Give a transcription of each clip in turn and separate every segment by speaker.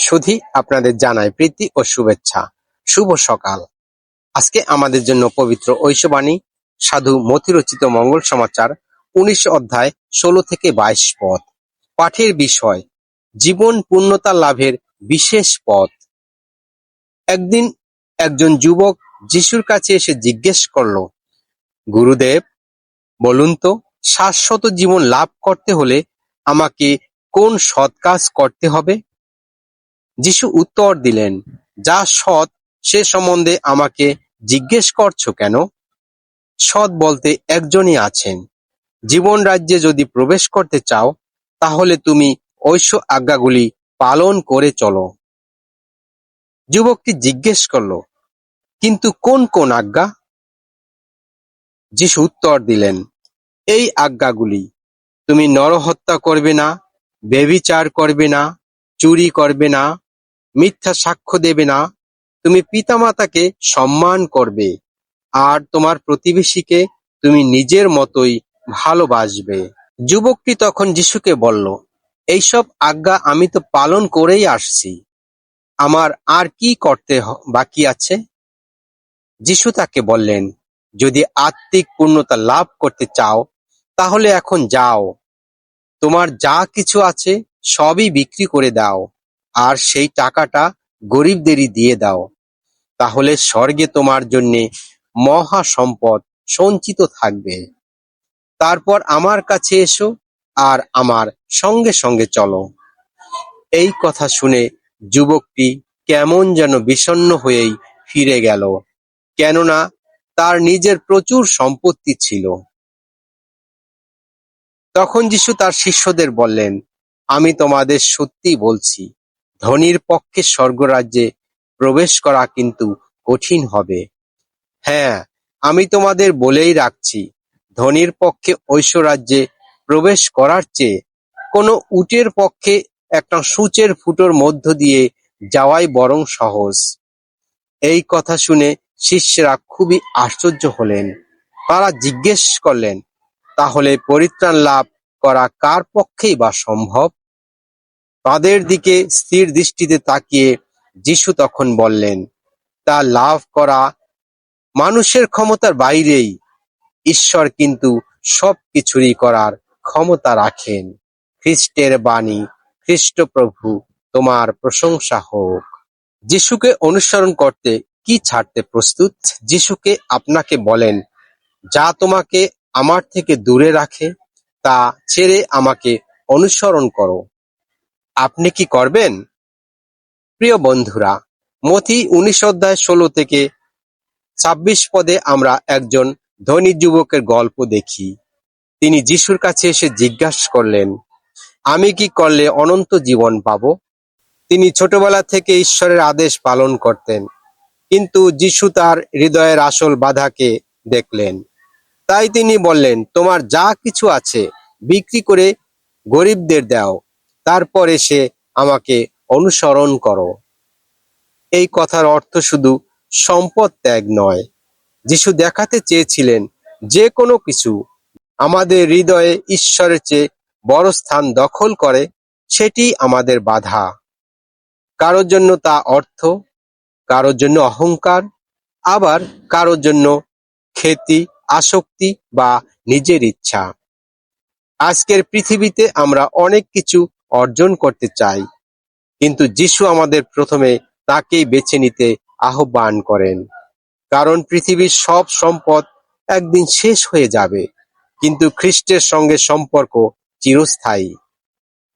Speaker 1: সুধী, আপনাদের জানাই প্রীতি ও শুভেচ্ছা। শুভ সকাল। আজকে আমাদের জন্য পবিত্র ঐশবাণী সাধু মতি রচিত মঙ্গল সমাচার ১৯ অধ্যায় ১৬ থেকে ২২ পদ। পাঠের বিষয় জীবন পূর্ণতা লাভের বিশেষ পথ। একদিন একজন যুবক যিশুর কাছে এসে জিজ্ঞেস করল, গুরুদেব, বলুন তো, শাশ্বত জীবন লাভ করতে হলে আমাকে কোন সৎ কাজ করতে হবে? যিশু উত্তর দিলেন, যা সৎ সে সম্বন্ধে আমাকে জিজ্ঞেস করছো কেন? সৎ বলতে একজনই আছেন। জীবন রাজ্যে যদি প্রবেশ করতে চাও, তাহলে তুমি ঐশ্ব আজ্ঞাগুলি পালন করে চলো। যুবকটি জিজ্ঞেস করল, কিন্তু কোন কোন আজ্ঞা? যিশু উত্তর দিলেন, এই আজ্ঞাগুলি, তুমি নরহত্যা করবে না, ব্যভিচার করবে না, চুরি করবে না, মিথ্যা সাক্ষ্য দেবে না, তুমি পিতামাতাকে সম্মান করবে, আর তোমার প্রতিবেশীকে তুমি নিজের মতোই ভালোবাসবে। যুবকটি তখন যিশুকে বলল, এইসব আজ্ঞা আমি তো পালন করেই আসছি, আমার আর কি করতে বাকি আছে? যিশু তাকে বললেন, যদি আত্মিক পূর্ণতা লাভ করতে চাও, তাহলে এখন যাও, তোমার যা কিছু আছে সবই বিক্রি করে দাও, আর সেই টাকাটা গরিবদেরই দিয়ে দাও, তাহলে স্বর্গে তোমার জন্যে মহা সম্পদ সঞ্চিত থাকবে। তারপর আমার কাছে এসো আর আমার সঙ্গে সঙ্গে চলো। এই কথা শুনে যুবকটি কেমন যেন বিষণ্ণ হয়েই ফিরে গেল, কেননা তার নিজের প্রচুর সম্পত্তি ছিল। তখন যিশু তার শিষ্যদের বললেন, আমি তোমাদের সত্যি বলছি, ধনীর পক্ষে স্বর্গরাজ্যে প্রবেশ করা কিন্তু কঠিন হবে। হ্যাঁ, আমি তোমাদের বলেই রাখছি, ধনীর পক্ষে ঐশ্বরাজ্যে প্রবেশ করার চেয়ে কোনো উটের পক্ষে একটা সূঁচের ফুটোর মধ্য দিয়ে যাওয়াই বরং সহজ। এই কথা শুনে শিষ্যরা খুবই আশ্চর্য হলেন। তারা জিজ্ঞেস করলেন, তাহলে পরিত্রাণ লাভ করা কার পক্ষেই বা সম্ভব? তাদের দিকে স্থির দৃষ্টিতে তাকিয়ে যিশু তখন বললেন, তা লাভ করা মানুষের ক্ষমতার বাইরেই, ঈশ্বর কিন্তু সবকিছুরই করার ক্ষমতা রাখেন। খ্রিস্টের বাণী। খ্রিস্ট প্রভু, তোমার প্রশংসা হোক। যিশুকে অনুসরণ করতে কি ছাড়তে প্রস্তুত? যিশুকে আপনাকে বলেন, যা তোমাকে আমার থেকে দূরে রাখে তা ছেড়ে আমাকে অনুসরণ করো। আপনি কি করবেন? প্রিয় বন্ধুরা, মথি ১৯ অধ্যায় ১৬ থেকে ২৬ পদে আমরা একজন ধনী যুবকের গল্প দেখি। তিনি যিশুর কাছে এসে জিজ্ঞাসা করলেন, আমি কি করলে অনন্ত জীবন পাব? তিনি ছোটবেলা থেকে ঈশ্বরের আদেশ পালন করতেন, কিন্তু যিশু তার হৃদয়ের আসল বাধাকে দেখলেন। তাই তিনি বললেন, তোমার যা কিছু আছে বিক্রি করে গরিবদের দাও, তারপর এসে আমাকে অনুসরণ করো। এই কথার অর্থ শুধু সম্পদ ত্যাগ নয়। যিশু দেখাতে চেয়েছিলেন, যে কোনো কিছু আমাদের হৃদয়ে ঈশ্বরের চেয়ে বড় স্থান দখল করে, সেটি আমাদের বাধা। কারোর জন্য তা অর্থ, কারোর জন্য অহংকার, আবার কারোর জন্য খ্যাতি, আসক্তি বা নিজের ইচ্ছা। আজকের পৃথিবীতে আমরা অনেক কিছু অর্জন করতে চাই, কিন্তু যিশু আমাদের প্রথমে তাকেই বেছে নিতে আহ্বান করেন। কারণ পৃথিবীর সব সম্পদ একদিন শেষ হয়ে যাবে, কিন্তু খ্রিস্টের সঙ্গে সম্পর্ক চিরস্থায়ী।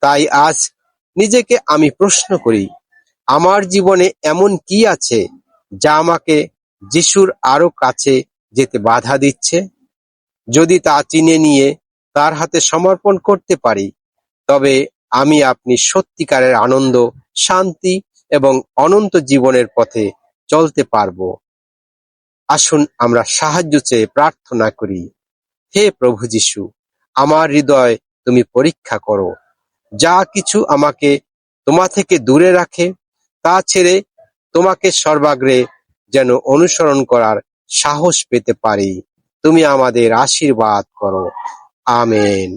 Speaker 1: তাই আজ নিজেকে আমি প্রশ্ন করি, আমার জীবনে এমন কি আছে যা আমাকে যিশুর আরো কাছে যেতে বাধা দিচ্ছে? যদি তা চিনে নিয়ে তার হাতে সমর্পণ করতে পারি, তবে আপনি সত্যিকারের আনন্দ, শান্তি এবং অনন্ত জীবনের পথে চলতে পারবো। আসুন আমরা সাহায্য চেয়ে প্রার্থনা করি। হে প্রভু যিশু, আমার হৃদয় তুমি পরীক্ষা করো। যা কিছু আমাকে তোমা থেকে দূরে রাখে, তা ছেড়ে তোমাকে সর্বাগ্রে যেন অনুসরণ করার সাহস পেতে পারি। তুমি আমাদের আশীর্বাদ করো। আমেন।